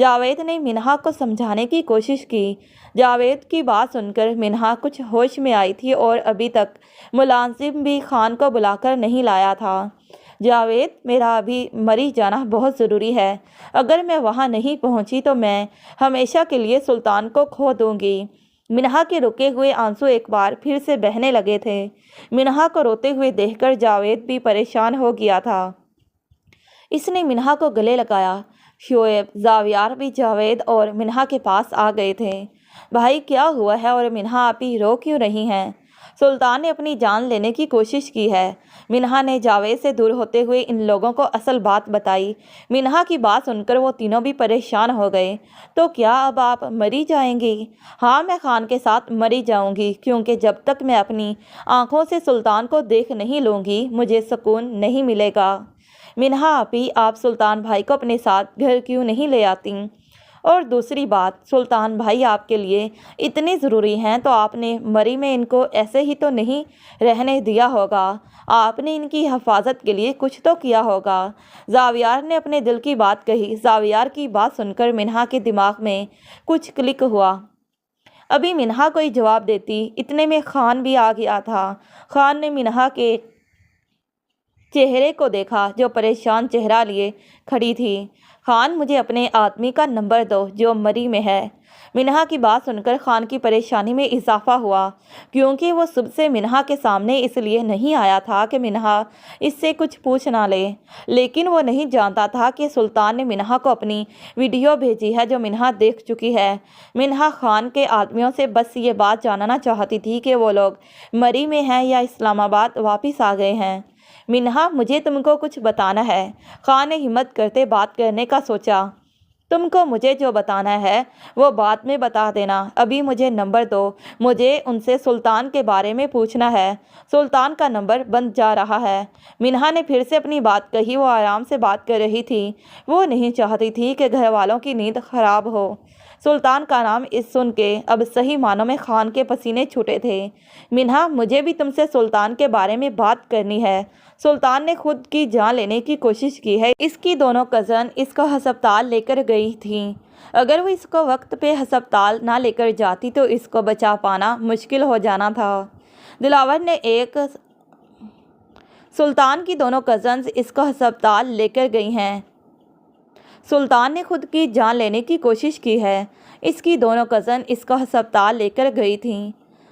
جاوید نے منہا کو سمجھانے کی کوشش کی۔ جاوید کی بات سن کر منہا کچھ ہوش میں آئی تھی اور ابھی تک ملازم بھی خان کو بلا کر نہیں لایا تھا۔ جاوید، میرا ابھی مری جانا بہت ضروری ہے۔ اگر میں وہاں نہیں پہنچی تو میں ہمیشہ کے لیے سلطان کو کھو دوں گی۔ منہا کے رکے ہوئے آنسو ایک بار پھر سے بہنے لگے تھے۔ منہا کو روتے ہوئے دیکھ کر جاوید بھی پریشان ہو گیا تھا۔ اس نے منہا کو گلے لگایا۔ شعیب، زاویار بھی جاوید اور منہا کے پاس آ گئے تھے۔ بھائی، کیا ہوا ہے اور منہا آپ ہی رو کیوں رہی ہیں؟ سلطان نے اپنی جان لینے کی کوشش کی ہے۔ منہا نے جاوید سے دور ہوتے ہوئے ان لوگوں کو اصل بات بتائی۔ منہا کی بات سن کر وہ تینوں بھی پریشان ہو گئے۔ تو کیا اب آپ مری جائیں گی؟ ہاں، میں خان کے ساتھ مری جاؤں گی، کیونکہ جب تک میں اپنی آنکھوں سے سلطان کو دیکھ نہیں لوں گی مجھے سکون نہیں ملے گا۔ منہا آپی، آپ سلطان بھائی کو اپنے ساتھ گھر کیوں نہیں لے آتی؟ اور دوسری بات، سلطان بھائی آپ کے لیے اتنے ضروری ہیں تو آپ نے مری میں ان کو ایسے ہی تو نہیں رہنے دیا ہوگا۔ آپ نے ان کی حفاظت کے لیے کچھ تو کیا ہوگا۔ زاویار نے اپنے دل کی بات کہی۔ زاویار کی بات سن کر منہا کے دماغ میں کچھ کلک ہوا۔ ابھی منہا کوئی جواب دیتی، اتنے میں خان بھی آ گیا تھا۔ خان نے منہا کے چہرے کو دیکھا جو پریشان چہرہ لیے کھڑی تھی۔ خان، مجھے اپنے آدمی کا نمبر دو جو مری میں ہے۔ منہا کی بات سن کر خان کی پریشانی میں اضافہ ہوا، کیونکہ وہ صبح سے منہا کے سامنے اس لیے نہیں آیا تھا کہ منہا اس سے کچھ پوچھ نہ لے، لیکن وہ نہیں جانتا تھا کہ سلطان نے منہا کو اپنی ویڈیو بھیجی ہے جو منہا دیکھ چکی ہے۔ منہا خان کے آدمیوں سے بس یہ بات جاننا چاہتی تھی کہ وہ لوگ مری میں ہیں یا اسلام آباد واپس آ گئے ہیں۔ منہا، مجھے تم کو کچھ بتانا ہے۔ خان نے ہمت کرتے بات کرنے کا سوچا۔ تم کو مجھے جو بتانا ہے وہ بعد میں بتا دینا، ابھی مجھے نمبر دو، مجھے ان سے سلطان کے بارے میں پوچھنا ہے۔ سلطان کا نمبر بند جا رہا ہے۔ منہا نے پھر سے اپنی بات کہی۔ وہ آرام سے بات کر رہی تھی، وہ نہیں چاہتی تھی کہ گھر والوں کی نیند خراب ہو۔ سلطان کا نام سن کے اب صحیح معنوں میں خان کے پسینے چھوٹے تھے۔ منہا، مجھے بھی تم سے سلطان کے بارے میں بات کرنی ہے۔ سلطان نے خود کی جان لینے کی کوشش کی ہے۔ اس کی دونوں کزن اس کو ہسپتال لے کر گئی تھیں۔ اگر وہ اس کو وقت پہ ہسپتال نہ لے کر جاتی تو اس کو بچا پانا مشکل ہو جانا تھا۔ دلاور نے سلطان کی دونوں کزنز اس کو ہسپتال لے کر گئی ہیں۔ سلطان نے خود کی جان لینے کی کوشش کی ہے۔ اس کی دونوں کزن اس کو ہسپتال لے کر گئی تھیں۔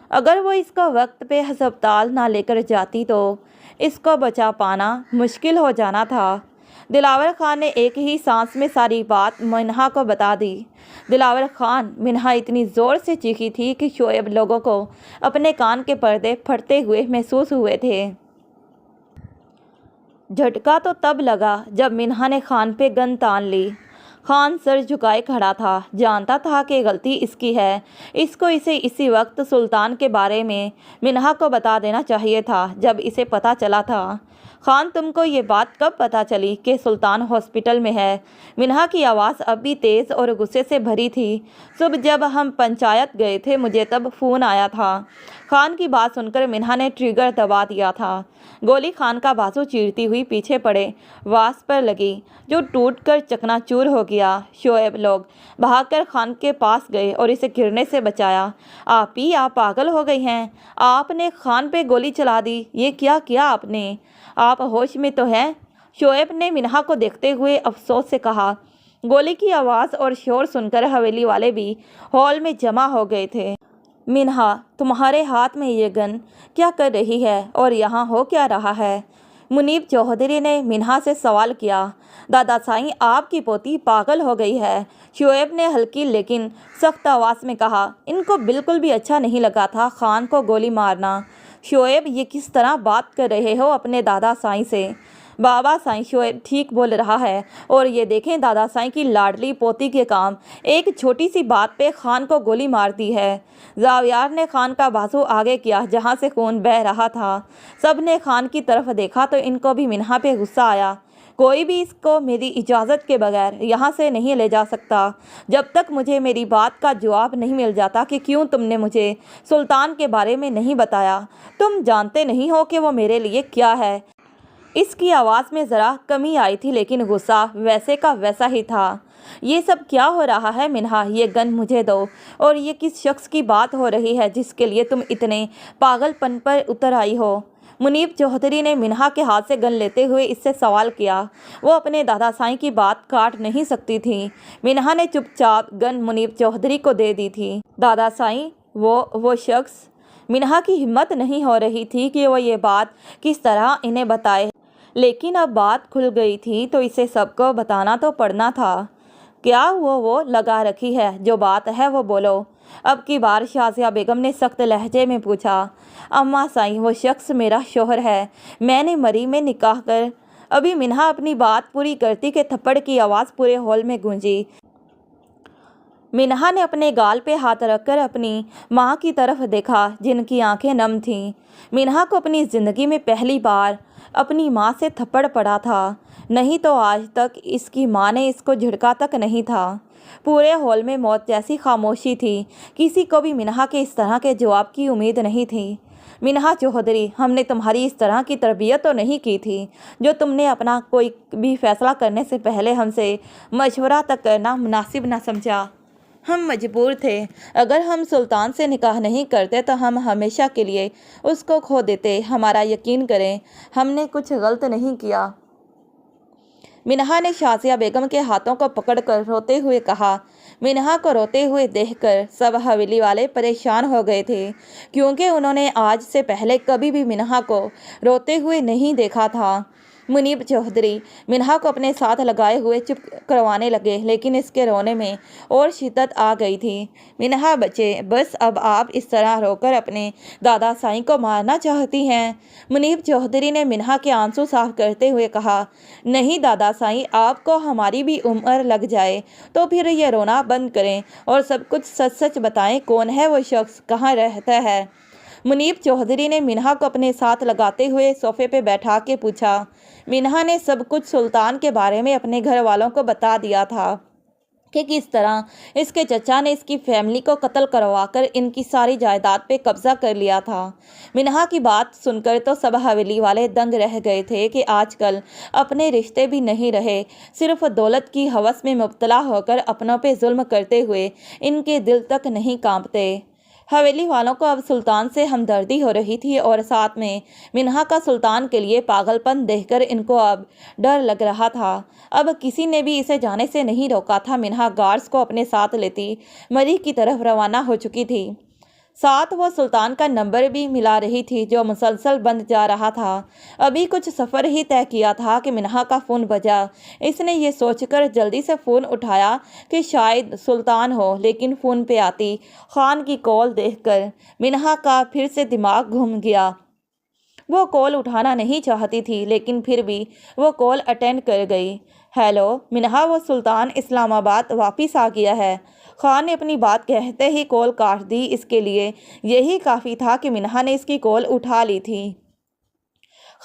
اگر وہ اس کو وقت پہ ہسپتال نہ لے کر جاتی تو اس کو بچا پانا مشکل ہو جانا تھا۔ دلاور خان نے ایک ہی سانس میں ساری بات منہا کو بتا دی۔ دلاور خان، منہا اتنی زور سے چیخی تھی کہ شعیب لوگوں کو اپنے کان کے پردے پھٹتے ہوئے محسوس ہوئے تھے۔ جھٹکا تو تب لگا جب منہا نے خان پہ گن تان لی۔ خان سر جھکائے کھڑا تھا، جانتا تھا کہ غلطی اس کی ہے۔ اس کو اسے اسی وقت سلطان کے بارے میں منہا کو بتا دینا چاہیے تھا جب اسے پتہ چلا تھا۔ خان، تم کو یہ بات کب پتہ چلی کہ سلطان ہاسپٹل میں ہے؟ منہا کی آواز اب بھی تیز اور غصے سے بھری تھی۔ صبح جب ہم پنچایت گئے تھے مجھے تب فون آیا تھا۔ خان کی بات سن کر منہا نے ٹریگر دبا دیا تھا۔ گولی خان کا بازو چیرتی ہوئی پیچھے پڑے واس پر لگی جو ٹوٹ کر چکنا چور ہو گیا۔ شعیب لوگ بھاگ کر خان کے پاس گئے اور اسے گرنے سے بچایا۔ آپی، آپ پاگل ہو گئی ہیں، آپ نے خان پہ گولی چلا دی، یہ کیا کیا آپ نے؟ آپ ہوش میں تو ہیں؟ شعیب نے منہا کو دیکھتے ہوئے افسوس سے کہا۔ گولی کی آواز اور شور سن کر حویلی والے بھی ہال میں جمع ہو گئے تھے۔ منہا، تمہارے ہاتھ میں یہ گن کیا کر رہی ہے اور یہاں ہو کیا رہا ہے؟ منیب چودھری نے منہا سے سوال کیا۔ دادا سائیں، آپ کی پوتی پاگل ہو گئی ہے، شعیب نے ہلکی لیکن سخت آواز میں کہا۔ ان کو بالکل بھی اچھا نہیں لگا تھا خان کو گولی مارنا۔ شعیب، یہ کس طرح بات کر رہے ہو اپنے دادا سائیں سے؟ بابا سائیں، شعیب ٹھیک بول رہا ہے، اور یہ دیکھیں دادا سائیں کی لاڈلی پوتی کے کام ایک چھوٹی سی بات پہ خان کو گولی مار دی ہے۔ زاویار نے خان کا بازو آگے کیا جہاں سے خون بہہ رہا تھا۔ سب نے خان کی طرف دیکھا تو ان کو بھی منہا پہ غصہ آیا۔ کوئی بھی اس کو میری اجازت کے بغیر یہاں سے نہیں لے جا سکتا جب تک مجھے میری بات کا جواب نہیں مل جاتا کہ کیوں تم نے مجھے سلطان کے بارے میں نہیں بتایا۔ تم جانتے نہیں ہو کہ وہ میرے لیے کیا ہے۔ اس کی آواز میں ذرا کمی آئی تھی لیکن غصہ ویسے کا ویسا ہی تھا۔ یہ سب کیا ہو رہا ہے منہا؟ یہ گن مجھے دو۔ اور یہ کس شخص کی بات ہو رہی ہے جس کے لیے تم اتنے پاگل پن پر اتر آئی ہو؟ منیب چودھری نے منہا کے ہاتھ سے گن لیتے ہوئے اس سے سوال کیا۔ وہ اپنے دادا سائیں کی بات کاٹ نہیں سکتی تھی۔ منہا نے چپ چاپ گن منیب چودھری کو دے دی تھی۔ دادا سائیں وہ شخص؟ منہا کی ہمت نہیں ہو رہی تھی کہ وہ یہ بات کس طرح انہیں بتائے، لیکن اب بات کھل گئی تھی تو اسے سب کو بتانا تو پڑنا تھا۔ کیا وہ لگا رکھی ہے؟ جو بات ہے وہ بولو۔ اب کی بار شازیہ بیگم نے سخت لہجے میں پوچھا۔ اماں سائیں، وہ شخص میرا شوہر ہے، میں نے مری میں نکاح کر۔ ابھی منہا اپنی بات پوری کرتی کہ تھپڑ کی آواز پورے ہال میں گونجی۔ منہا نے اپنے گال پہ ہاتھ رکھ کر اپنی ماں کی طرف دیکھا جن کی آنکھیں نم تھیں۔ منہا کو اپنی زندگی میں پہلی بار اپنی ماں سے تھپڑ پڑا تھا، نہیں تو آج تک اس کی ماں نے اس کو جھڑکا تک نہیں تھا۔ پورے ہال میں موت جیسی خاموشی تھی، کسی کو بھی منہا کے اس طرح کے جواب کی امید نہیں تھی۔ منہا چودھری، ہم نے تمہاری اس طرح کی تربیت تو نہیں کی تھی جو تم نے اپنا کوئی بھی فیصلہ کرنے سے پہلے ہم سے مشورہ تک کرنا مناسب نہ سمجھا۔ ہم مجبور تھے، اگر ہم سلطان سے نکاح نہیں کرتے تو ہم ہمیشہ کے لیے اس کو کھو دیتے۔ ہمارا یقین کریں، ہم نے کچھ غلط نہیں کیا۔ منہا نے شازیہ بیگم کے ہاتھوں کو پکڑ کر روتے ہوئے کہا۔ منہا کو روتے ہوئے دیکھ کر سب حویلی والے پریشان ہو گئے تھے، کیونکہ انہوں نے آج سے پہلے کبھی بھی منہا کو روتے ہوئے نہیں دیکھا تھا۔ منیب چودھری منہا کو اپنے ساتھ لگائے ہوئے چپ کروانے لگے، لیکن اس کے رونے میں اور شدت آ گئی تھی۔ منہا بچے، بس اب آپ اس طرح رو کر اپنے دادا سائیں کو مارنا چاہتی ہیں؟ منیب چودھری نے منہا کے آنسو صاف کرتے ہوئے کہا۔ نہیں دادا سائیں، آپ کو ہماری بھی عمر لگ جائے تو پھر یہ رونا بند کریں اور سب کچھ سچ سچ بتائیں۔ کون ہے وہ شخص؟ کہاں رہتا ہے؟ منیب چودھری نے منہا کو اپنے ساتھ لگاتے ہوئے صوفے پہ بیٹھا کے پوچھا۔ منہا نے سب کچھ سلطان کے بارے میں اپنے گھر والوں کو بتا دیا تھا کہ کس طرح اس کے چچا نے اس کی فیملی کو قتل کروا کر ان کی ساری جائیداد پہ قبضہ کر لیا تھا۔ منہا کی بات سن کر تو سب حویلی والے دنگ رہ گئے تھے کہ آج کل اپنے رشتے بھی نہیں رہے، صرف دولت کی ہوس میں مبتلا ہو کر اپنوں پہ ظلم کرتے ہوئے ان کے دل تک نہیں کانپتے۔ حویلی والوں کو اب سلطان سے ہمدردی ہو رہی تھی اور ساتھ میں منہا کا سلطان کے لیے پاگل پن دیکھ کر ان کو اب ڈر لگ رہا تھا۔ اب کسی نے بھی اسے جانے سے نہیں روکا تھا۔ منہا گارڈز کو اپنے ساتھ لیتی مری کی طرف روانہ ہو چکی تھی۔ ساتھ وہ سلطان کا نمبر بھی ملا رہی تھی جو مسلسل بند جا رہا تھا۔ ابھی کچھ سفر ہی طے کیا تھا کہ منہا کا فون بجا۔ اس نے یہ سوچ کر جلدی سے فون اٹھایا کہ شاید سلطان ہو، لیکن فون پہ آتی خان کی کال دیکھ کر منہا کا پھر سے دماغ گھوم گیا۔ وہ کال اٹھانا نہیں چاہتی تھی، لیکن پھر بھی وہ کال اٹینڈ کر گئی۔ ہیلو منہا، وہ سلطان اسلام آباد واپس آ گیا ہے۔ خان نے اپنی بات کہتے ہی کال کاٹ دی۔ اس کے لیے یہی کافی تھا کہ منہا نے اس کی کال اٹھا لی تھی۔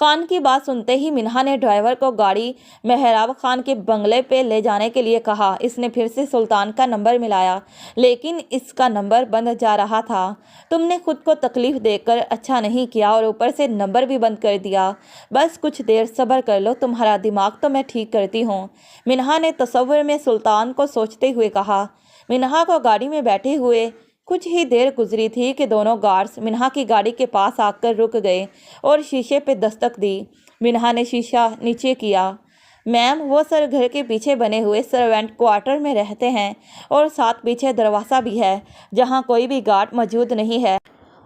خان کی بات سنتے ہی منہا نے ڈرائیور کو گاڑی مہراب خان کے بنگلے پہ لے جانے کے لیے کہا۔ اس نے پھر سے سلطان کا نمبر ملایا، لیکن اس کا نمبر بند جا رہا تھا۔ تم نے خود کو تکلیف دے کر اچھا نہیں کیا اور اوپر سے نمبر بھی بند کر دیا۔ بس کچھ دیر صبر کر لو، تمہارا دماغ تو میں ٹھیک کرتی ہوں، منہا نے تصور میں سلطان کو سوچتے ہوئے کہا۔ منہا کو گاڑی میں بیٹھے ہوئے کچھ ہی دیر گزری تھی کہ دونوں گارڈز منہا کی گاڑی کے پاس آ کر رک گئے اور شیشے پہ دستک دی۔ منہا نے شیشہ نیچے کیا۔ میم، وہ سر گھر کے پیچھے بنے ہوئے سروینٹ کوارٹر میں رہتے ہیں اور ساتھ پیچھے دروازہ بھی ہے جہاں کوئی بھی گارڈ موجود نہیں ہے،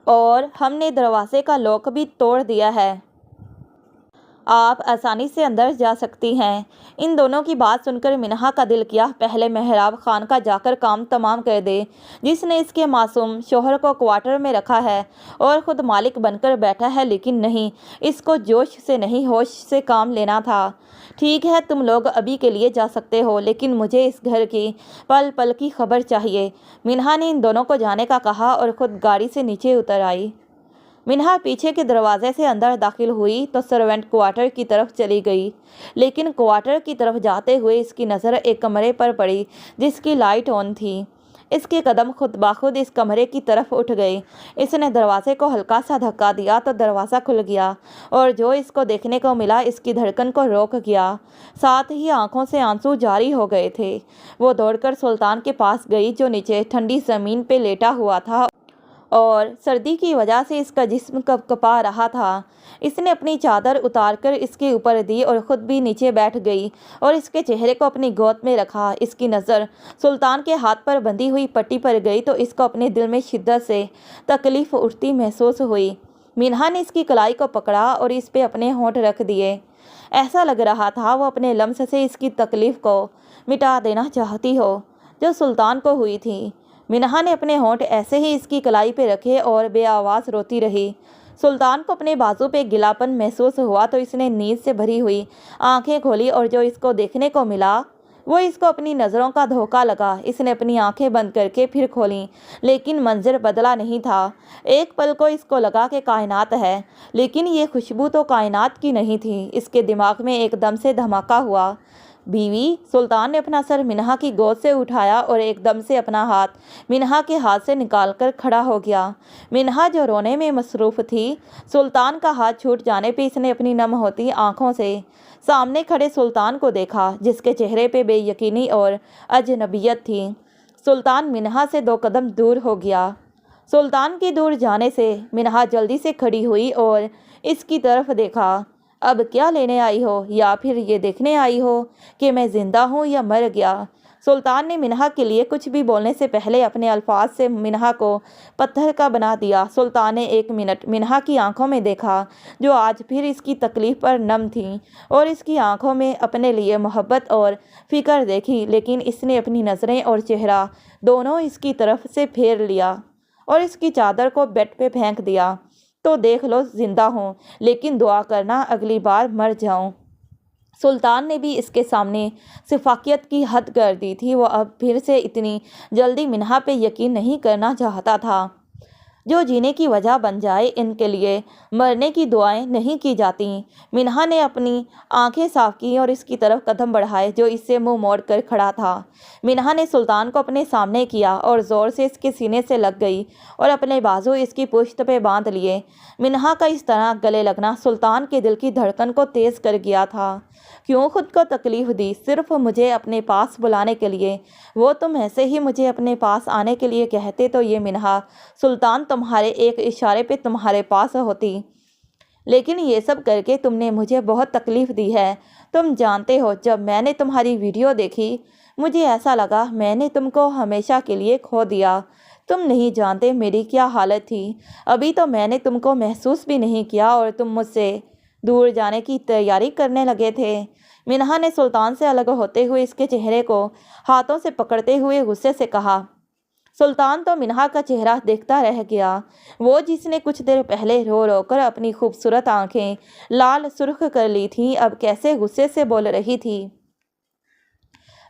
اور ہم نے دروازے کا لاک بھی توڑ دیا ہے۔ آپ آسانی سے اندر جا سکتی ہیں۔ ان دونوں کی بات سن کر منہا کا دل کیا پہلے مہراب خان کا جا کر کام تمام کر دے، جس نے اس کے معصوم شوہر کو کوارٹر میں رکھا ہے اور خود مالک بن کر بیٹھا ہے، لیکن نہیں، اس کو جوش سے نہیں ہوش سے کام لینا تھا۔ ٹھیک ہے، تم لوگ ابھی کے لیے جا سکتے ہو، لیکن مجھے اس گھر کی پل پل کی خبر چاہیے۔ منہا نے ان دونوں کو جانے کا کہا اور خود گاڑی سے نیچے اتر آئی۔ منہا پیچھے کے دروازے سے اندر داخل ہوئی تو سروینٹ کوارٹر کی طرف چلی گئی، لیکن کوارٹر کی طرف جاتے ہوئے اس کی نظر ایک کمرے پر پڑی جس کی لائٹ آن تھی۔ اس کے قدم خود بخود اس کمرے کی طرف اٹھ گئے۔ اس نے دروازے کو ہلکا سا دھکا دیا تو دروازہ کھل گیا اور جو اس کو دیکھنے کو ملا اس کی دھڑکن کو روک گیا، ساتھ ہی آنکھوں سے آنسو جاری ہو گئے تھے۔ وہ دوڑ کر سلطان کے پاس گئی جو نیچے ٹھنڈی زمین پہ لیٹا ہوا تھا اور سردی کی وجہ سے اس کا جسم کپکپا رہا تھا۔ اس نے اپنی چادر اتار کر اس کے اوپر دی اور خود بھی نیچے بیٹھ گئی اور اس کے چہرے کو اپنی گود میں رکھا۔ اس کی نظر سلطان کے ہاتھ پر بندھی ہوئی پٹی پر گئی تو اس کو اپنے دل میں شدت سے تکلیف اٹھتی محسوس ہوئی۔ منہا نے اس کی کلائی کو پکڑا اور اس پہ اپنے ہونٹ رکھ دیے۔ ایسا لگ رہا تھا وہ اپنے لمس سے اس کی تکلیف کو مٹا دینا چاہتی ہو جو سلطان کو ہوئی تھی۔ منہا نے اپنے ہونٹ ایسے ہی اس کی کلائی پہ رکھے اور بے آواز روتی رہی۔ سلطان کو اپنے بازو پہ گلاپن محسوس ہوا تو اس نے نیند سے بھری ہوئی آنکھیں کھولی اور جو اس کو دیکھنے کو ملا وہ اس کو اپنی نظروں کا دھوکا لگا۔ اس نے اپنی آنکھیں بند کر کے پھر کھولیں لیکن منظر بدلا نہیں تھا۔ ایک پل کو اس کو لگا کہ کائنات ہے، لیکن یہ خوشبو تو کائنات کی نہیں تھی۔ اس کے دماغ میں ایک دم سے دھماکہ ہوا۔ بیوی! سلطان نے اپنا سر منہا کی گود سے اٹھایا اور ایک دم سے اپنا ہاتھ منہا کے ہاتھ سے نکال کر کھڑا ہو گیا۔ منہا جو رونے میں مصروف تھی، سلطان کا ہاتھ چھوٹ جانے پہ اس نے اپنی نم ہوتی آنکھوں سے سامنے کھڑے سلطان کو دیکھا جس کے چہرے پہ بے یقینی اور اجنبیت تھی۔ سلطان منہا سے 2 قدم دور ہو گیا۔ سلطان کے دور جانے سے منہا جلدی سے کھڑی ہوئی اور اس کی طرف دیکھا۔ اب کیا لینے آئی ہو، یا پھر یہ دیکھنے آئی ہو کہ میں زندہ ہوں یا مر گیا؟ سلطان نے منہا کے لیے کچھ بھی بولنے سے پہلے اپنے الفاظ سے منہا کو پتھر کا بنا دیا۔ سلطان نے 1 منٹ منہا کی آنکھوں میں دیکھا جو آج پھر اس کی تکلیف پر نم تھیں، اور اس کی آنکھوں میں اپنے لیے محبت اور فکر دیکھی، لیکن اس نے اپنی نظریں اور چہرہ دونوں اس کی طرف سے پھیر لیا اور اس کی چادر کو بیڈ پہ پھینک دیا۔ تو دیکھ لو زندہ ہوں، لیکن دعا کرنا اگلی بار مر جاؤں۔ سلطان نے بھی اس کے سامنے شفقت کی حد کر دی تھی۔ وہ اب پھر سے اتنی جلدی منہا پہ یقین نہیں کرنا چاہتا تھا۔ جو جینے کی وجہ بن جائے ان کے لیے مرنے کی دعائیں نہیں کی جاتی۔ منہا نے اپنی آنکھیں صاف کی اور اس کی طرف قدم بڑھائے جو اس سے منہ موڑ کر کھڑا تھا۔ منہا نے سلطان کو اپنے سامنے کیا اور زور سے اس کے سینے سے لگ گئی اور اپنے بازو اس کی پشت پہ باندھ لیے۔ منہا کا اس طرح گلے لگنا سلطان کے دل کی دھڑکن کو تیز کر گیا تھا۔ کیوں خود کو تکلیف دی؟ صرف مجھے اپنے پاس بلانے کے لیے۔ وہ تم ایسے ہی مجھے اپنے پاس آنے کے لیے کہتے تو یہ منہا سلطان تمہارے ایک اشارے پہ تمہارے پاس ہوتی، لیکن یہ سب کر کے تم نے مجھے بہت تکلیف دی ہے۔ تم جانتے ہو جب میں نے تمہاری ویڈیو دیکھی مجھے ایسا لگا میں نے تم کو ہمیشہ کے لیے کھو دیا۔ تم نہیں جانتے میری کیا حالت تھی۔ ابھی تو میں نے تم کو محسوس بھی نہیں کیا اور تم مجھ سے دور جانے کی تیاری کرنے لگے تھے۔ منہا نے سلطان سے الگ ہوتے ہوئے اس کے چہرے کو ہاتھوں سے پکڑتے ہوئے غصے سے کہا۔ سلطان تو منہا کا چہرہ دیکھتا رہ گیا۔ وہ جس نے کچھ دیر پہلے رو رو کر اپنی خوبصورت آنکھیں لال سرخ کر لی تھیں اب کیسے غصے سے بول رہی تھی۔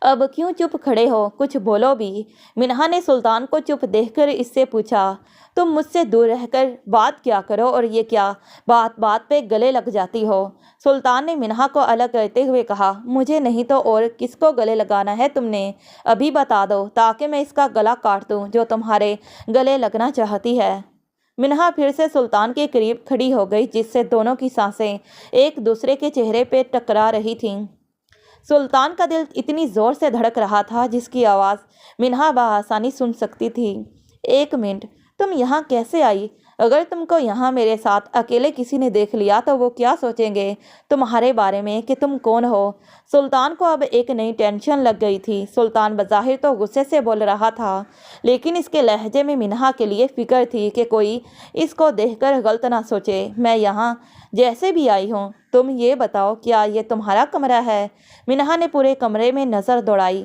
اب کیوں چپ کھڑے ہو؟ کچھ بولو بھی۔ منہا نے سلطان کو چپ دیکھ کر اس سے پوچھا۔ تم مجھ سے دور رہ کر بات کیا کرو اور یہ کیا بات بات پہ گلے لگ جاتی ہو؟ سلطان نے منہا کو الگ کرتے ہوئے کہا۔ مجھے نہیں تو اور کس کو گلے لگانا ہے تم نے؟ ابھی بتا دو تاکہ میں اس کا گلا کاٹ دوں جو تمہارے گلے لگنا چاہتی ہے۔ منہا پھر سے سلطان کے قریب کھڑی ہو گئی جس سے دونوں کی سانسیں ایک دوسرے کے چہرے پہ ٹکرا رہی تھیں۔ سلطان کا دل اتنی زور سے دھڑک رہا تھا جس کی آواز منہا بآسانی سن سکتی تھی۔ 1 منٹ، تم یہاں کیسے آئی؟ اگر تم کو یہاں میرے ساتھ اکیلے کسی نے دیکھ لیا تو وہ کیا سوچیں گے تمہارے بارے میں کہ تم کون ہو؟ سلطان کو اب ایک نئی ٹینشن لگ گئی تھی۔ سلطان بظاہر تو غصے سے بول رہا تھا لیکن اس کے لہجے میں منہا کے لیے فکر تھی کہ کوئی اس کو دیکھ کر غلط نہ سوچے۔ میں یہاں جیسے بھی آئی ہوں، تم یہ بتاؤ کیا یہ تمہارا کمرہ ہے؟ منہا نے پورے کمرے میں نظر دوڑائی۔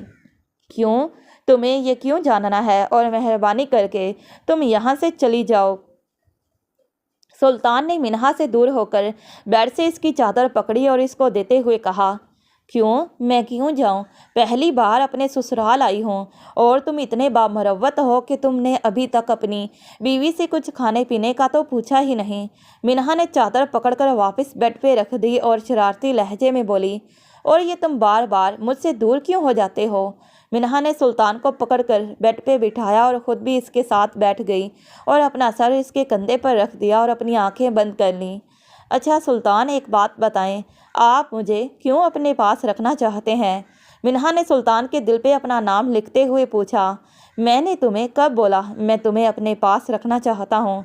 کیوں؟ تمہیں یہ کیوں جاننا ہے؟ اور مہربانی کر کے تم یہاں سے چلی جاؤ۔ سلطان نے منہا سے دور ہو کر بیڈ سے اس کی چادر پکڑی اور اس کو دیتے ہوئے کہا۔ کیوں؟ میں کیوں جاؤں؟ پہلی بار اپنے سسرال آئی ہوں اور تم اتنے بامروت ہو کہ تم نے ابھی تک اپنی بیوی سے کچھ کھانے پینے کا تو پوچھا ہی نہیں۔ منہا نے چادر پکڑ کر واپس بیڈ پہ رکھ دی اور شرارتی لہجے میں بولی۔ اور یہ تم بار بار مجھ سے دور کیوں ہو جاتے ہو؟ منہا نے سلطان کو پکڑ کر بیڈ پہ بٹھایا اور خود بھی اس کے ساتھ بیٹھ گئی اور اپنا سر اس کے کندھے پر رکھ دیا اور اپنی آنکھیں بند کر لیں۔ اچھا سلطان، ایک بات بتائیں، آپ مجھے کیوں اپنے پاس رکھنا چاہتے ہیں؟ منہا نے سلطان کے دل پہ اپنا نام لکھتے ہوئے پوچھا۔ میں نے تمہیں کب بولا میں تمہیں اپنے پاس رکھنا چاہتا ہوں؟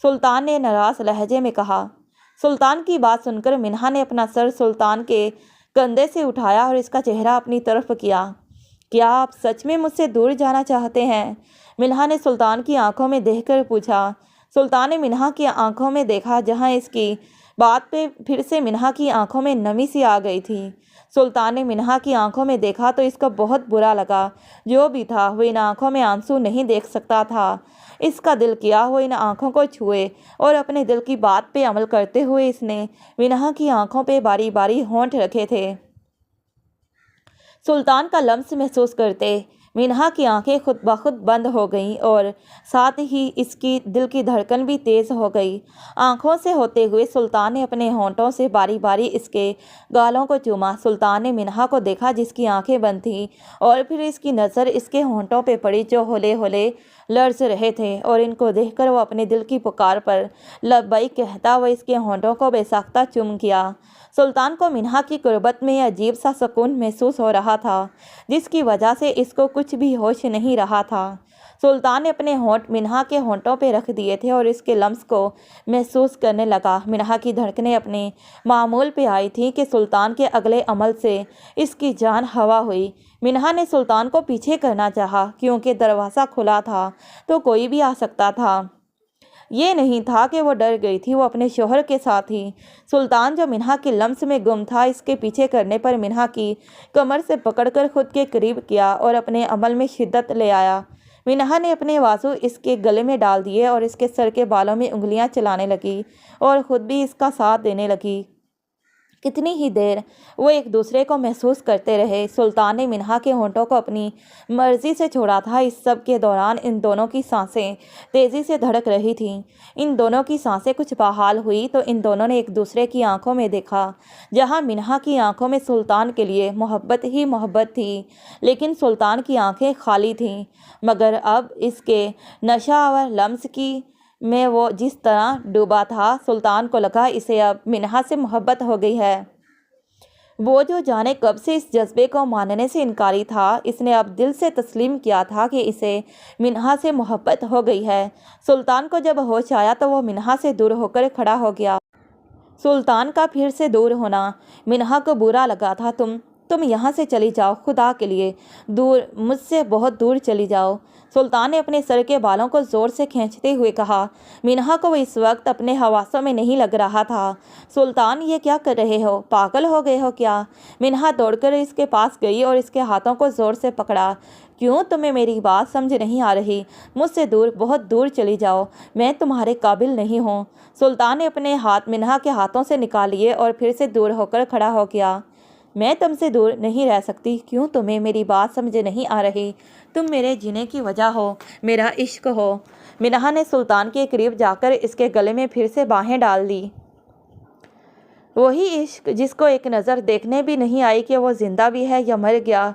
سلطان نے ناراض لہجے میں کہا۔ سلطان کی بات سن کر منہا نے اپنا سر سلطان کے کندھے سے اٹھایا اور اس کا چہرہ اپنی طرف کیا۔ کیا آپ سچ میں مجھ سے دور جانا چاہتے ہیں؟ منہا نے سلطان کی آنکھوں میں دیکھ کر پوچھا۔ سلطان نے منہا کی آنکھوں میں دیکھا، جہاں اس کی بات پہ پھر سے منہا کی آنکھوں میں نمی سی آ گئی تھی۔ سلطان نے منہا کی آنکھوں میں دیکھا تو اس کو بہت برا لگا۔ جو بھی تھا وہ ان آنکھوں میں آنسو نہیں دیکھ سکتا تھا۔ اس کا دل کیا وہ ان آنکھوں کو چھوئے، اور اپنے دل کی بات پہ عمل کرتے ہوئے اس نے منہا کی آنکھوں پہ باری باری ہونٹ رکھے تھے۔ سلطان کا لمس محسوس کرتے منہا کی آنکھیں خود بخود بند ہو گئیں اور ساتھ ہی اس کی دل کی دھڑکن بھی تیز ہو گئی۔ آنکھوں سے ہوتے ہوئے سلطان نے اپنے ہونٹوں سے باری باری اس کے گالوں کو چوما۔ سلطان نے منہا کو دیکھا جس کی آنکھیں بند تھیں، اور پھر اس کی نظر اس کے ہونٹوں پہ پڑی جو ہولے ہولے لرز رہے تھے، اور ان کو دیکھ کر وہ اپنے دل کی پکار پر لبیک کہتا وہ اس کے ہونٹوں کو بے ساختہ چوم گیا۔ سلطان کو منہا کی قربت میں عجیب سا سکون محسوس ہو رہا تھا، جس کی وجہ سے اس کو کچھ بھی ہوش نہیں رہا تھا۔ سلطان نے اپنے ہونٹ منہا کے ہونٹوں پہ رکھ دیے تھے اور اس کے لمس کو محسوس کرنے لگا۔ منہا کی دھڑکنیں اپنے معمول پہ آئی تھیں کہ سلطان کے اگلے عمل سے اس کی جان ہوا ہوئی۔ منہا نے سلطان کو پیچھے کرنا چاہا، کیونکہ دروازہ کھلا تھا تو کوئی بھی آ سکتا تھا۔ یہ نہیں تھا کہ وہ ڈر گئی تھی، وہ اپنے شوہر کے ساتھ تھی۔ سلطان جو منہا کے لمس میں گم تھا، اس کے پیچھے کرنے پر منہا کی کمر سے پکڑ کر خود کے قریب کیا اور اپنے عمل میں شدت لے آیا۔ منہا نے اپنے بازو اس کے گلے میں ڈال دیے اور اس کے سر کے بالوں میں انگلیاں چلانے لگی اور خود بھی اس کا ساتھ دینے لگی۔ کتنی ہی دیر وہ ایک دوسرے کو محسوس کرتے رہے۔ سلطان نے منہا کے ہونٹوں کو اپنی مرضی سے چھوڑا تھا۔ اس سب کے دوران ان دونوں کی سانسیں تیزی سے دھڑک رہی تھیں۔ ان دونوں کی سانسیں کچھ بحال ہوئی تو ان دونوں نے ایک دوسرے کی آنکھوں میں دیکھا، جہاں منہا کی آنکھوں میں سلطان کے لیے محبت ہی محبت تھی، لیکن سلطان کی آنکھیں خالی تھیں۔ مگر اب اس کے نشہ آور لمس کی میں وہ جس طرح ڈوبا تھا، سلطان کو لگا اسے اب منہا سے محبت ہو گئی ہے۔ وہ جو جانے کب سے اس جذبے کو ماننے سے انکاری تھا، اس نے اب دل سے تسلیم کیا تھا کہ اسے منہا سے محبت ہو گئی ہے۔ سلطان کو جب ہوش آیا تو وہ منہا سے دور ہو کر کھڑا ہو گیا۔ سلطان کا پھر سے دور ہونا منہا کو برا لگا تھا۔ تم یہاں سے چلی جاؤ، خدا کے لیے دور، مجھ سے بہت دور چلی جاؤ، سلطان نے اپنے سر کے بالوں کو زور سے کھینچتے ہوئے کہا۔ منہا کو وہ اس وقت اپنے حواسوں میں نہیں لگ رہا تھا۔ سلطان، یہ کیا کر رہے ہو؟ پاگل ہو گئے ہو کیا؟ منہا دوڑ کر اس کے پاس گئی اور اس کے ہاتھوں کو زور سے پکڑا۔ کیوں تمہیں میری بات سمجھ نہیں آ رہی؟ مجھ سے دور، بہت دور چلی جاؤ، میں تمہارے قابل نہیں ہوں۔ سلطان نے اپنے ہاتھ منہا کے ہاتھوں سے نکال لیے اور پھر سے دور ہو کر کھڑا ہو گیا۔ میں تم سے دور نہیں رہ سکتی۔ کیوں تمہیں میری بات سمجھ نہیں آ رہی؟ تم میرے جینے کی وجہ ہو، میرا عشق ہو۔ منہا نے سلطان کے قریب جا کر اس کے گلے میں پھر سے باہیں ڈال دی۔ وہی عشق جس کو ایک نظر دیکھنے بھی نہیں آئی کہ وہ زندہ بھی ہے یا مر گیا۔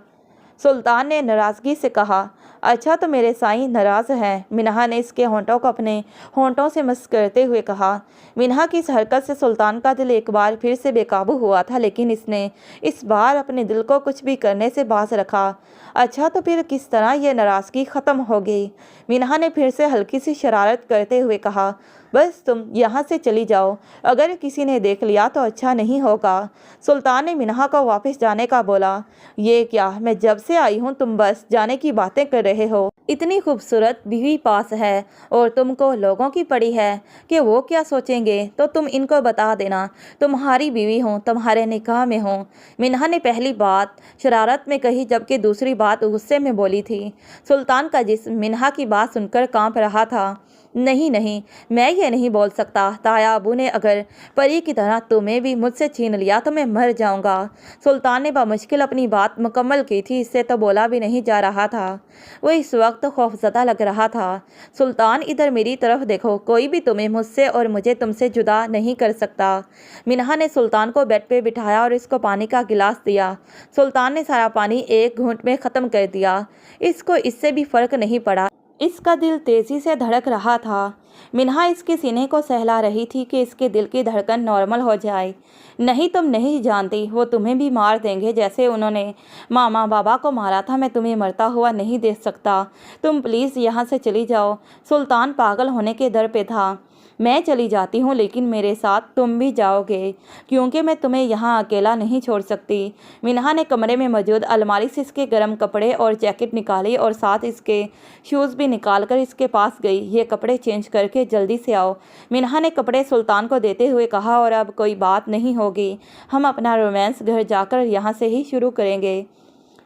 سلطان نے ناراضگی سے کہا۔ اچھا تو میرے سائیں ناراض ہیں؟ منہا نے اس کے ہونٹوں کو اپنے ہونٹوں سے مس کرتے ہوئے کہا۔ منہا کی اس حرکت سے سلطان کا دل ایک بار پھر سے بے قابو ہوا تھا، لیکن اس نے اس بار اپنے دل کو کچھ بھی کرنے سے باز رکھا۔ اچھا تو پھر کس طرح یہ ناراضگی ختم ہو گئی؟ منہا نے پھر سے ہلکی سی شرارت کرتے ہوئے کہا۔ بس تم یہاں سے چلی جاؤ، اگر کسی نے دیکھ لیا تو اچھا نہیں ہوگا۔ سلطان نے منہا کو واپس جانے کا بولا۔ یہ کیا، میں جب سے آئی ہوں تم بس جانے کی باتیں کر رہے ہو۔ اتنی خوبصورت بیوی پاس ہے اور تم کو لوگوں کی پڑی ہے کہ وہ کیا سوچیں گے، تو تم ان کو بتا دینا تمہاری بیوی ہوں، تمہارے نکاح میں ہوں۔ منہا نے پہلی بات شرارت میں کہی، جبکہ دوسری بات غصے میں بولی تھی۔ سلطان کا جسم منہا کی بات سن کر کانپ رہا تھا۔ نہیں نہیں، میں یہ نہیں بول سکتا۔ تایا ابو نے اگر پری کی طرح تمہیں بھی مجھ سے چھین لیا تو میں مر جاؤں گا۔ سلطان نے بمشکل اپنی بات مکمل کی تھی، اس سے تو بولا بھی نہیں جا رہا تھا۔ وہ اس وقت خوفزدہ لگ رہا تھا۔ سلطان ادھر میری طرف دیکھو، کوئی بھی تمہیں مجھ سے اور مجھے تم سے جدا نہیں کر سکتا۔ منہا نے سلطان کو بیڈ پہ بٹھایا اور اس کو پانی کا گلاس دیا۔ سلطان نے سارا پانی ایک گھونٹ میں ختم کر دیا۔ اس کو اس سے بھی فرق نہیں پڑا۔ اس کا دل تیزی سے دھڑک رہا تھا۔ منہا اس کے سینے کو سہلا رہی تھی کہ اس کے دل کی دھڑکن نارمل ہو جائے۔ نہیں، تم نہیں جانتی، وہ تمہیں بھی مار دیں گے جیسے انہوں نے ماما بابا کو مارا تھا۔ میں تمہیں مرتا ہوا نہیں دیکھ سکتا۔ تم پلیز یہاں سے چلی جاؤ۔ سلطان پاگل ہونے کے در پہ تھا۔ میں چلی جاتی ہوں لیکن میرے ساتھ تم بھی جاؤ گے، کیونکہ میں تمہیں یہاں اکیلا نہیں چھوڑ سکتی۔ منہا نے کمرے میں موجود الماری سے اس کے گرم کپڑے اور جیکٹ نکالی اور ساتھ اس کے شوز بھی نکال کر اس کے پاس گئی۔ یہ کپڑے چینج کر کے جلدی سے آؤ۔ منہا نے کپڑے سلطان کو دیتے ہوئے کہا، اور اب کوئی بات نہیں ہوگی، ہم اپنا رومانس گھر جا کر یہاں سے ہی شروع کریں گے۔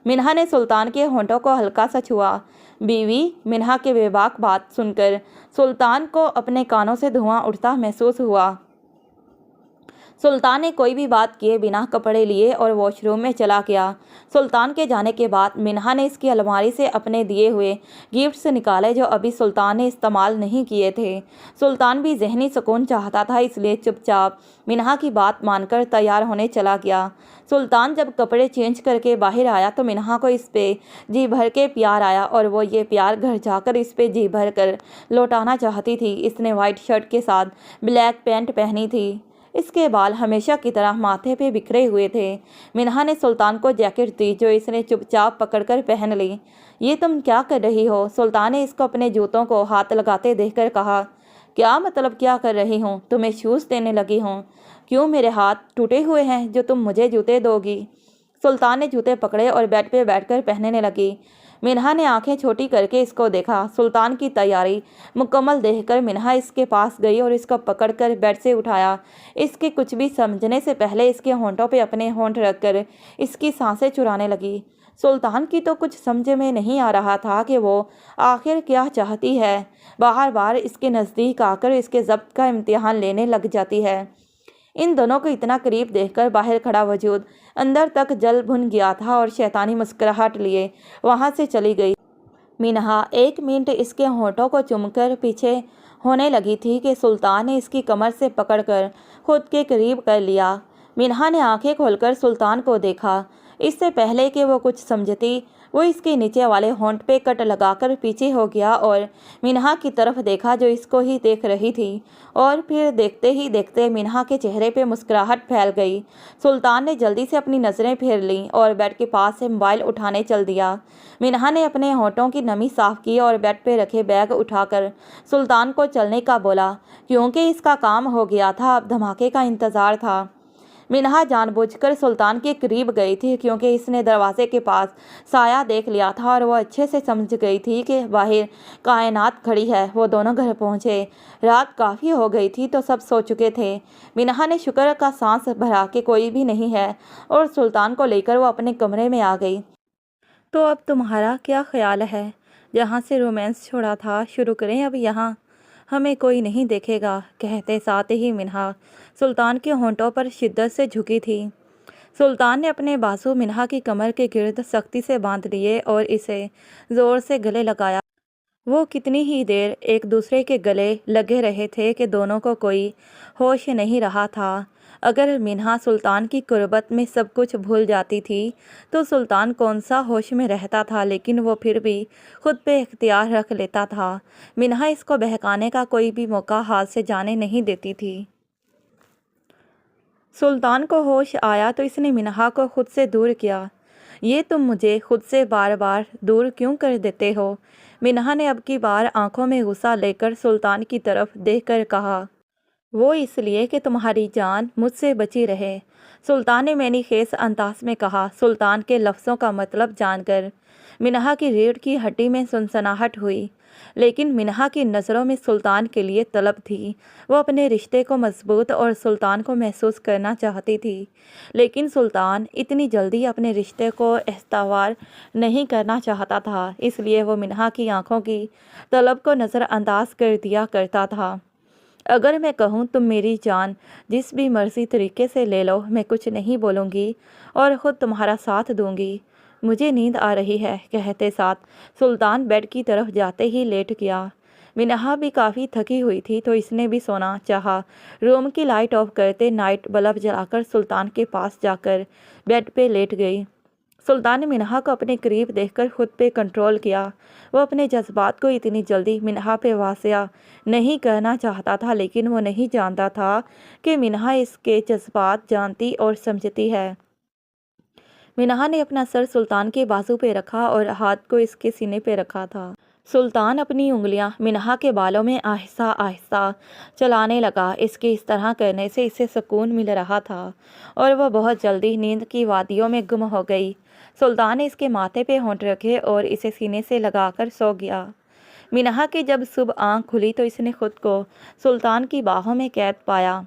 منہا نے سلطان کے ہونٹوں کو ہلکا سا چھوا۔ بیوی! منہا کے بے باک بات سن کر سلطان کو اپنے کانوں سے دھواں اٹھتا محسوس ہوا۔ سلطان نے کوئی بھی بات کیے بنا کپڑے لیے اور واش روم میں چلا گیا۔ سلطان کے جانے کے بعد منہا نے اس کی الماری سے اپنے دیے ہوئے گفٹس نکالے جو ابھی سلطان نے استعمال نہیں کیے تھے۔ سلطان بھی ذہنی سکون چاہتا تھا، اس لیے چپ چاپ منہا کی بات مان کر تیار ہونے چلا گیا۔ سلطان جب کپڑے چینج کر کے باہر آیا تو منہا کو اس پہ جی بھر کے پیار آیا اور وہ یہ پیار گھر جا کر اس پہ جی بھر کر لوٹانا چاہتی تھی۔ اس نے وائٹ شرٹ کے ساتھ بلیک پینٹ پہنی تھی۔ اس کے بال ہمیشہ کی طرح ماتھے پہ بکھرے ہوئے تھے۔ منہا نے سلطان کو جیکٹ دی جو اس نے چپ چاپ پکڑ کر پہن لی۔ یہ تم کیا کر رہی ہو؟ سلطان نے اس کو اپنے جوتوں کو ہاتھ لگاتے دیکھ کر کہا۔ کیا مطلب کیا کر رہی ہوں؟ تمہیں شوز دینے لگی ہوں؟ کیوں میرے ہاتھ ٹوٹے ہوئے ہیں جو تم مجھے جوتے دو گی؟ سلطان نے جوتے پکڑے اور بیڈ پہ بیٹھ کر پہننے لگی۔ منہا نے آنکھیں چھوٹی کر کے اس کو دیکھا۔ سلطان کی تیاری مکمل دیکھ کر منہا اس کے پاس گئی اور اس کو پکڑ کر بیڈ سے اٹھایا۔ اس کے کچھ بھی سمجھنے سے پہلے اس کے ہونٹوں پہ اپنے ہونٹ رکھ کر اس کی سانسیں چرانے لگی۔ سلطان کی تو کچھ سمجھ میں نہیں آ رہا تھا کہ وہ آخر کیا چاہتی ہے۔ بار بار اس کے نزدیک آ کر اس کے ضبط کا امتحان لینے لگ جاتی ہے۔ ان دونوں کو اتنا قریب دیکھ کر باہر کھڑا وجود اندر تک جل بھن گیا تھا اور شیطانی مسکراہٹ لیے وہاں سے چلی گئی۔ منہا ایک منٹ اس کے ہونٹوں کو چوم کر پیچھے ہونے لگی تھی کہ سلطان نے اس کی کمر سے پکڑ کر خود کے قریب کر لیا۔ منہا نے آنکھیں کھول کر سلطان کو دیکھا۔ اس سے پہلے کہ وہ کچھ سمجھتی، وہ اس کے نیچے والے ہونٹ پہ کٹ لگا کر پیچھے ہو گیا اور منہا کی طرف دیکھا جو اس کو ہی دیکھ رہی تھی، اور پھر دیکھتے ہی دیکھتے منہا کے چہرے پہ مسکراہٹ پھیل گئی۔ سلطان نے جلدی سے اپنی نظریں پھیر لیں اور بیڈ کے پاس سے موبائل اٹھانے چل دیا۔ منہا نے اپنے ہونٹوں کی نمی صاف کی اور بیڈ پہ رکھے بیگ اٹھا کر سلطان کو چلنے کا بولا، کیونکہ اس کا کام ہو گیا تھا، اب دھماکے کا انتظار تھا۔ منہا جان بوجھ کر سلطان کے قریب گئی تھی کیونکہ اس نے دروازے کے پاس سایہ دیکھ لیا تھا اور وہ اچھے سے سمجھ گئی تھی کہ باہر کائنات کھڑی ہے۔ وہ دونوں گھر پہنچے۔ رات کافی ہو گئی تھی تو سب سو چکے تھے۔ منہا نے شکر کا سانس بھرا کہ کوئی بھی نہیں ہے اور سلطان کو لے کر وہ اپنے کمرے میں آ گئی۔ تو اب تمہارا کیا خیال ہے؟ جہاں سے رومانس چھوڑا تھا شروع کریں اب یہاں؟ ہمیں کوئی نہیں دیکھے گا، کہتے ساتھ ہی منہا سلطان کے ہونٹوں پر شدت سے جھکی تھی۔ سلطان نے اپنے بازو منہا کی کمر کے گرد سختی سے باندھ لیے اور اسے زور سے گلے لگایا۔ وہ کتنی ہی دیر ایک دوسرے کے گلے لگے رہے تھے کہ دونوں کو کوئی ہوش نہیں رہا تھا۔ اگر منہا سلطان کی قربت میں سب کچھ بھول جاتی تھی تو سلطان کون سا ہوش میں رہتا تھا، لیکن وہ پھر بھی خود پہ اختیار رکھ لیتا تھا۔ منہا اس کو بہکانے کا کوئی بھی موقع ہاتھ سے جانے نہیں دیتی تھی۔ سلطان کو ہوش آیا تو اس نے منہا کو خود سے دور کیا۔ یہ تم مجھے خود سے بار بار دور کیوں کر دیتے ہو؟ منہا نے اب کی بار آنکھوں میں غصہ لے کر سلطان کی طرف دیکھ کر کہا۔ وہ اس لیے کہ تمہاری جان مجھ سے بچی رہے، سلطان نے معنی خیز انداز میں کہا۔ سلطان کے لفظوں کا مطلب جان کر منہا کی ریڑھ کی ہڈی میں سنسناہٹ ہوئی، لیکن منہا کی نظروں میں سلطان کے لیے طلب تھی۔ وہ اپنے رشتے کو مضبوط اور سلطان کو محسوس کرنا چاہتی تھی، لیکن سلطان اتنی جلدی اپنے رشتے کو استوار نہیں کرنا چاہتا تھا، اس لیے وہ منہا کی آنکھوں کی طلب کو نظر انداز کر دیا کرتا تھا۔ اگر میں کہوں تم میری جان جس بھی مرضی طریقے سے لے لو، میں کچھ نہیں بولوں گی اور خود تمہارا ساتھ دوں گی۔ مجھے نیند آ رہی ہے، کہتے ساتھ سلطان بیڈ کی طرف جاتے ہی لیٹ گیا۔ منہا بھی کافی تھکی ہوئی تھی تو اس نے بھی سونا چاہا۔ روم کی لائٹ آف کرتے نائٹ بلب جلا کر سلطان کے پاس جا کر بیڈ پہ لیٹ گئی۔ سلطان نے منہا کو اپنے قریب دیکھ کر خود پہ کنٹرول کیا۔ وہ اپنے جذبات کو اتنی جلدی منہا پہ واضح نہیں کرنا چاہتا تھا، لیکن وہ نہیں جانتا تھا کہ منہا اس کے جذبات جانتی اور سمجھتی ہے۔ منہا نے اپنا سر سلطان کے بازو پہ رکھا اور ہاتھ کو اس کے سینے پہ رکھا تھا۔ سلطان اپنی انگلیاں منہا کے بالوں میں آہستہ آہستہ چلانے لگا۔ اس کے اس طرح کرنے سے اسے سکون مل رہا تھا اور وہ بہت جلدی نیند کی وادیوں میں گم ہو گئی۔ سلطان نے اس کے ماتھے پہ ہونٹ رکھے اور اسے سینے سے لگا کر سو گیا۔ منہا کی جب صبح آنکھ کھلی تو اس نے خود کو سلطان کی باہوں میں قید پایا۔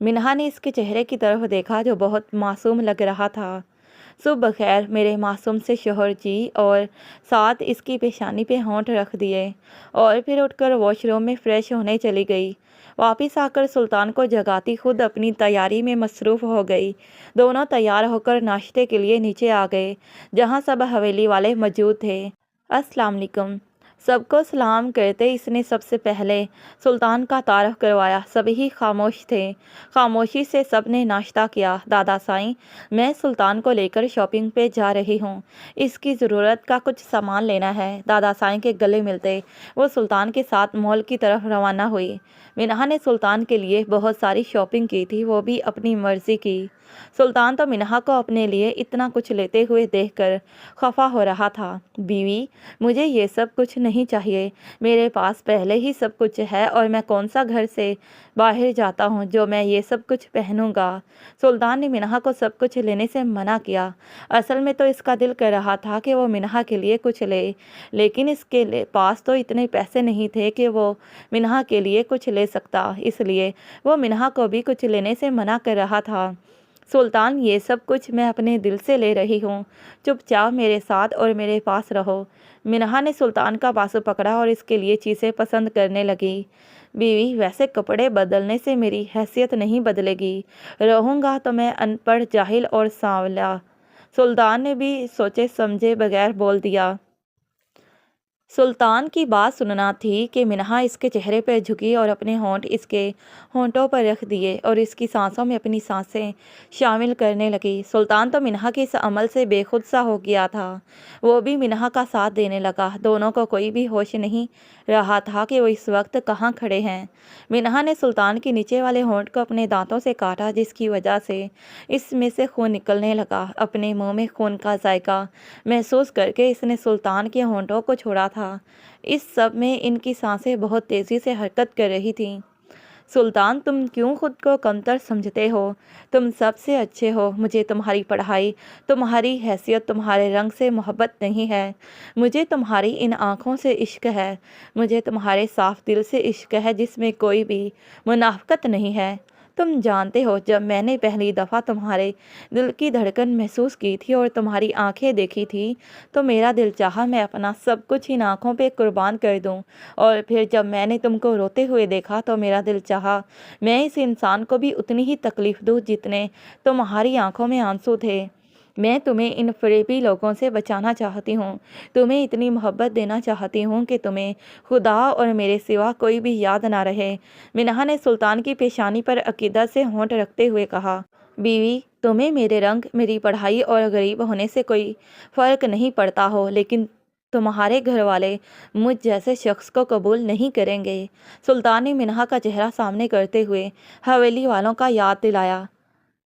منہا نے اس کے چہرے کی طرف دیکھا جو بہت معصوم لگ رہا تھا۔ صبح بخیر میرے معصوم سے شوہر جی، اور ساتھ اس کی پیشانی پہ ہونٹ رکھ دیے، اور پھر اٹھ کر واش روم میں فریش ہونے چلی گئی۔ واپس آ کر سلطان کو جگاتی خود اپنی تیاری میں مصروف ہو گئی۔ دونوں تیار ہو کر ناشتے کے لیے نیچے آ گئے، جہاں سب حویلی والے موجود تھے۔ السلام علیکم، سب کو سلام کرتے اس نے سب سے پہلے سلطان کا تعارف کروایا۔ سبھی خاموش تھے۔ خاموشی سے سب نے ناشتہ کیا۔ دادا سائیں، میں سلطان کو لے کر شاپنگ پہ جا رہی ہوں، اس کی ضرورت کا کچھ سامان لینا ہے۔ دادا سائیں کے گلے ملتے وہ سلطان کے ساتھ مال کی طرف روانہ ہوئی۔ منہا نے سلطان کے لیے بہت ساری شاپنگ کی تھی، وہ بھی اپنی مرضی کی۔ سلطان تو منہا کو اپنے لیے اتنا کچھ لیتے ہوئے دیکھ کر خفا ہو رہا تھا۔ بیوی، مجھے یہ سب کچھ نہیں چاہیے، میرے پاس پہلے ہی سب کچھ ہے، اور میں کون سا گھر سے باہر جاتا ہوں جو میں یہ سب کچھ پہنوں گا۔ سلطان نے منہا کو سب کچھ لینے سے منع کیا۔ اصل میں تو اس کا دل کر رہا تھا کہ وہ منہا کے لیے کچھ لے، لیکن اس کے پاس تو اتنے پیسے نہیں تھے کہ وہ منہا کے لیے کچھ لے سکتا، اس لیے وہ منہا کو بھی کچھ لینے سے منع کر رہا تھا۔ سلطان، یہ سب کچھ میں اپنے دل سے لے رہی ہوں، چپ چاپ میرے ساتھ اور میرے پاس رہو۔ منہا نے سلطان کا بازو پکڑا اور اس کے لیے چیزیں پسند کرنے لگی۔ بیوی، ویسے کپڑے بدلنے سے میری حیثیت نہیں بدلے گی، رہوں گا تو میں ان پڑھ، جاہل اور سانولا۔ سلطان نے بھی سوچے سمجھے بغیر بول دیا۔ سلطان کی بات سننا تھی کہ منہا اس کے چہرے پر جھکی اور اپنے ہونٹ اس کے ہونٹوں پر رکھ دیے اور اس کی سانسوں میں اپنی سانسیں شامل کرنے لگی۔ سلطان تو منہا کے اس عمل سے بے خود سا ہو گیا تھا، وہ بھی منہا کا ساتھ دینے لگا۔ دونوں کو کوئی بھی ہوش نہیں رہا تھا کہ وہ اس وقت کہاں کھڑے ہیں۔ منہا نے سلطان کے نیچے والے ہونٹ کو اپنے دانتوں سے کاٹا، جس کی وجہ سے اس میں سے خون نکلنے لگا۔ اپنے منہ میں خون کا ذائقہ محسوس کر کے اس نے سلطان کے ہونٹوں کو چھوڑا تھا۔ اس سب میں ان کی سانسیں بہت تیزی سے حرکت کر رہی تھیں۔ سلطان، تم کیوں خود کو کمتر سمجھتے ہو؟ تم سب سے اچھے ہو۔ مجھے تمہاری پڑھائی، تمہاری حیثیت، تمہارے رنگ سے محبت نہیں ہے، مجھے تمہاری ان آنکھوں سے عشق ہے، مجھے تمہارے صاف دل سے عشق ہے جس میں کوئی بھی منافقت نہیں ہے۔ تم جانتے ہو، جب میں نے پہلی دفعہ تمہارے دل کی دھڑکن محسوس کی تھی اور تمہاری آنکھیں دیکھی تھی تو میرا دل چاہا میں اپنا سب کچھ ان آنکھوں پہ قربان کر دوں، اور پھر جب میں نے تم کو روتے ہوئے دیکھا تو میرا دل چاہا میں اس انسان کو بھی اتنی ہی تکلیف دوں جتنے تمہاری آنکھوں میں آنسو تھے۔ میں تمہیں ان فریبی لوگوں سے بچانا چاہتی ہوں، تمہیں اتنی محبت دینا چاہتی ہوں کہ تمہیں خدا اور میرے سوا کوئی بھی یاد نہ رہے۔ منہا نے سلطان کی پیشانی پر عقیدت سے ہونٹ رکھتے ہوئے کہا۔ بیوی، تمہیں میرے رنگ، میری پڑھائی اور غریب ہونے سے کوئی فرق نہیں پڑتا ہو، لیکن تمہارے گھر والے مجھ جیسے شخص کو قبول نہیں کریں گے۔ سلطان نے منہا کا چہرہ سامنے کرتے ہوئے حویلی والوں کا یاد دلایا۔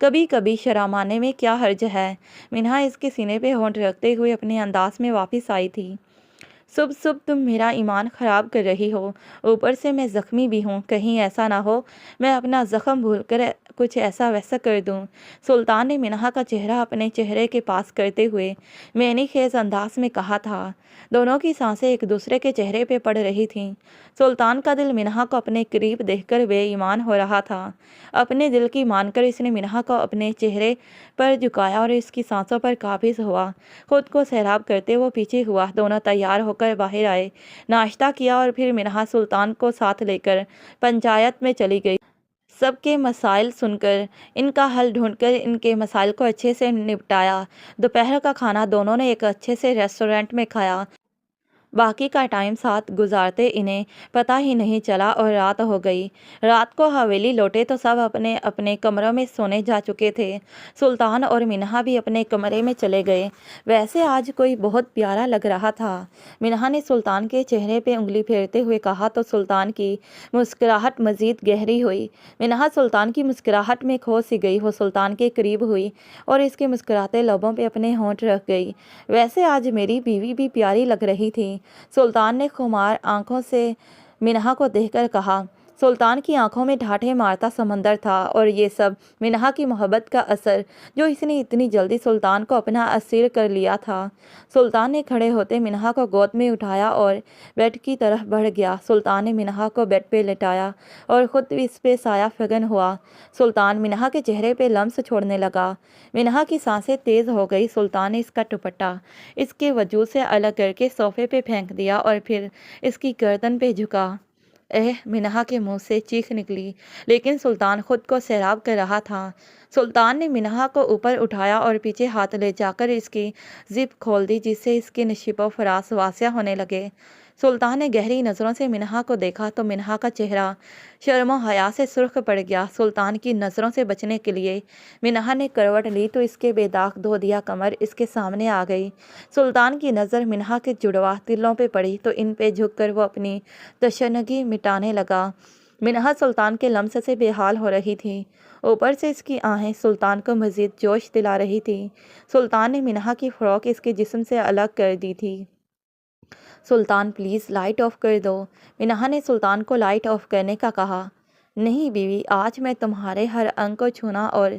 کبھی کبھی شرمانے میں کیا حرج ہے۔ منہا اس کے سینے پہ ہونٹ رکھتے ہوئے اپنے انداز میں واپس آئی تھی۔ صبح صبح تم میرا ایمان خراب کر رہی ہو، اوپر سے میں زخمی بھی ہوں، کہیں ایسا نہ ہو میں اپنا زخم بھول کر کچھ ایسا ویسا کر دوں۔ سلطان نے منہا کا چہرہ اپنے چہرے کے پاس کرتے ہوئے معنی خیز انداز میں کہا تھا۔ دونوں کی سانسیں ایک دوسرے کے چہرے پہ پڑ رہی تھیں۔ سلطان کا دل منہا کو اپنے قریب دیکھ کر بے ایمان ہو رہا تھا۔ اپنے دل کی مان کر اس نے منہا کو اپنے چہرے پر جھکایا اور اس کی سانسوں پر قابض ہوا۔ خود کو سیراب کرتے وہ پیچھے ہوا۔ دونوں تیار ہو کر باہر آئے، ناشتہ کیا اور پھر منہا سلطان کو ساتھ لے کر پنچایت میں چلی گئی۔ سب کے مسائل سن کر، ان کا حل ڈھونڈ کر ان کے مسائل کو اچھے سے نپٹایا۔ دوپہر کا کھانا دونوں نے ایک اچھے سے ریسٹورنٹ میں کھایا۔ باقی کا ٹائم ساتھ گزارتے انہیں پتہ ہی نہیں چلا اور رات ہو گئی۔ رات کو حویلی لوٹے تو سب اپنے اپنے کمروں میں سونے جا چکے تھے۔ سلطان اور منہا بھی اپنے کمرے میں چلے گئے۔ ویسے آج کوئی بہت پیارا لگ رہا تھا، منہا نے سلطان کے چہرے پہ انگلی پھیرتے ہوئے کہا تو سلطان کی مسکراہٹ مزید گہری ہوئی۔ منہا سلطان کی مسکراہٹ میں کھو سی گئی۔ وہ سلطان کے قریب ہوئی اور اس کے مسکراتے لبوں پہ اپنے ہونٹ رکھ گئی۔ ویسے آج میری بیوی بھی پیاری لگ رہی تھی، سلطان نے خمار آنکھوں سے منہا کو دیکھ کر کہا۔ سلطان کی آنکھوں میں ڈھانڈے مارتا سمندر تھا اور یہ سب منہا کی محبت کا اثر، جو اس نے اتنی جلدی سلطان کو اپنا اسیر کر لیا تھا۔ سلطان نے کھڑے ہوتے منہا کو گود میں اٹھایا اور بیڈ کی طرف بڑھ گیا۔ سلطان نے منہا کو بیڈ پہ لٹایا اور خود اس پہ سایہ فگن ہوا۔ سلطان منہا کے چہرے پہ لمس چھوڑنے لگا۔ منہا کی سانسیں تیز ہو گئی۔ سلطان نے اس کا دوپٹہ اس کے وجود سے الگ کر کے صوفے پہ پھینک دیا اور پھر اس کی گردن پہ جھکا۔ منہا کے منہ سے چیخ نکلی، لیکن سلطان خود کو سیراب کر رہا تھا۔ سلطان نے منہا کو اوپر اٹھایا اور پیچھے ہاتھ لے جا کر اس کی زپ کھول دی، جس سے اس کے نشیب و فراز واسع ہونے لگے۔ سلطان نے گہری نظروں سے منہا کو دیکھا تو منہا کا چہرہ شرم و حیا سے سرخ پڑ گیا۔ سلطان کی نظروں سے بچنے کے لیے منہا نے کروٹ لی تو اس کے بے داغ دھو دیا کمر اس کے سامنے آ گئی۔ سلطان کی نظر منہا کے جڑواں تلوں پہ پڑی تو ان پہ جھک کر وہ اپنی تشنگی مٹانے لگا۔ منہا سلطان کے لمس سے بے حال ہو رہی تھی، اوپر سے اس کی آہیں سلطان کو مزید جوش دلا رہی تھی۔ سلطان نے منہا کی فراق اس کے جسم سے الگ کر دی تھی۔ سلطان پلیز لائٹ آف کر دو، منہا نے سلطان کو لائٹ آف کرنے کا کہا۔ نہیں بیوی، آج میں تمہارے ہر انگ کو چھونا اور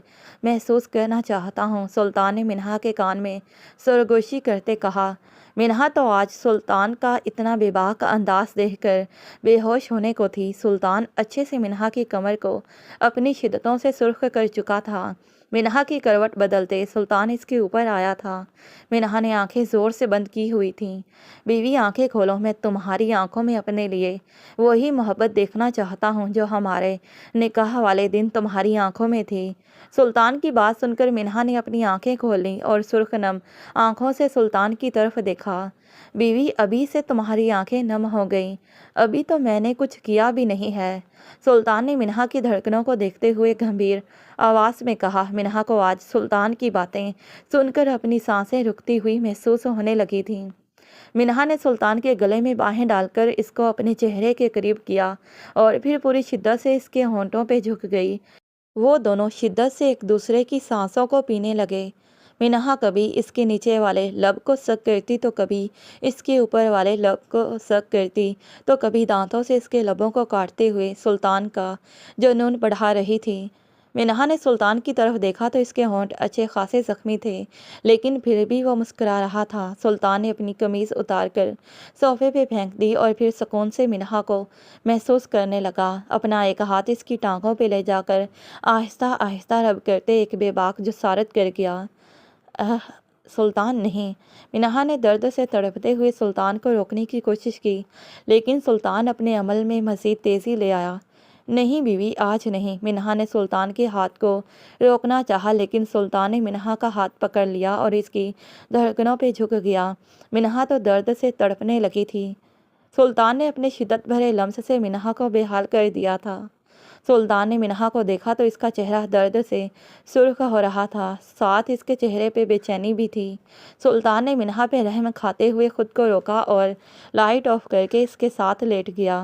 محسوس کرنا چاہتا ہوں، سلطان نے منہا کے کان میں سرگوشی کرتے کہا۔ منہا تو آج سلطان کا اتنا بے باک انداز دیکھ کر بے ہوش ہونے کو تھی۔ سلطان اچھے سے منہا کی کمر کو اپنی شدتوں سے سرخ کر چکا تھا۔ منہا کی کروٹ بدلتے سلطان اس کے اوپر آیا تھا۔ منہا نے آنکھیں زور سے بند کی ہوئی تھیں۔ بیوی آنکھیں کھولو، میں تمہاری آنکھوں میں اپنے لیے وہی محبت دیکھنا چاہتا ہوں جو ہمارے نکاح والے دن تمہاری آنکھوں میں تھی۔ سلطان کی بات سن کر منہا نے اپنی آنکھیں کھولیں اور سرخ نم آنکھوں سے سلطان کی طرف دیکھا۔ بیوی ابھی سے تمہاری آنکھیں نم ہو گئیں، ابھی تو میں نے کچھ کیا بھی نہیں ہے، سلطان نے منہا کی دھڑکنوں کو دیکھتے ہوئے گمبھیر آواز میں کہا۔ منہا کو آج سلطان کی باتیں سن کر اپنی سانسیں رکتی ہوئی محسوس ہونے لگی تھیں۔ منہا نے سلطان کے گلے میں باہیں ڈال کر اس کو اپنے چہرے کے قریب کیا اور پھر پوری شدت سے اس کے ہونٹوں پہ جھک گئی۔ وہ دونوں شدت سے ایک دوسرے کی سانسوں کو پینے لگے۔ منہا کبھی اس کے نیچے والے لب کو سک کرتی تو کبھی اس کے اوپر والے لب کو سک کرتی تو کبھی دانتوں سے اس کے لبوں کو کاٹتے ہوئے سلطان کا جنون بڑھا رہی تھی۔ منہا نے سلطان کی طرف دیکھا تو اس کے ہونٹ اچھے خاصے زخمی تھے، لیکن پھر بھی وہ مسکرا رہا تھا۔ سلطان نے اپنی قمیض اتار کر صوفے پہ پھینک دی اور پھر سکون سے منہا کو محسوس کرنے لگا۔ اپنا ایک ہاتھ اس کی ٹانگوں پہ لے جا کر آہستہ آہستہ رب کرتے ایک بے باک جسارت کر گیا۔ سلطان نہیں، منہا نے درد سے تڑپتے ہوئے سلطان کو روکنے کی کوشش کی، لیکن سلطان اپنے عمل میں مزید تیزی لے آیا۔ نہیں بیوی، آج نہیں، منہا نے سلطان کے ہاتھ کو روکنا چاہا، لیکن سلطان نے منہا کا ہاتھ پکڑ لیا اور اس کی دھڑکنوں پہ جھک گیا۔ منہا تو درد سے تڑپنے لگی تھی۔ سلطان نے اپنے شدت بھرے لمس سے منہا کو بے حال کر دیا تھا۔ سلطان نے منہا کو دیکھا تو اس کا چہرہ درد سے سرخ ہو رہا تھا، ساتھ اس کے چہرے پہ بے چینی بھی تھی۔ سلطان نے منہا پہ رحم کھاتے ہوئے خود کو روکا اور لائٹ آف کر کے اس کے ساتھ لیٹ گیا۔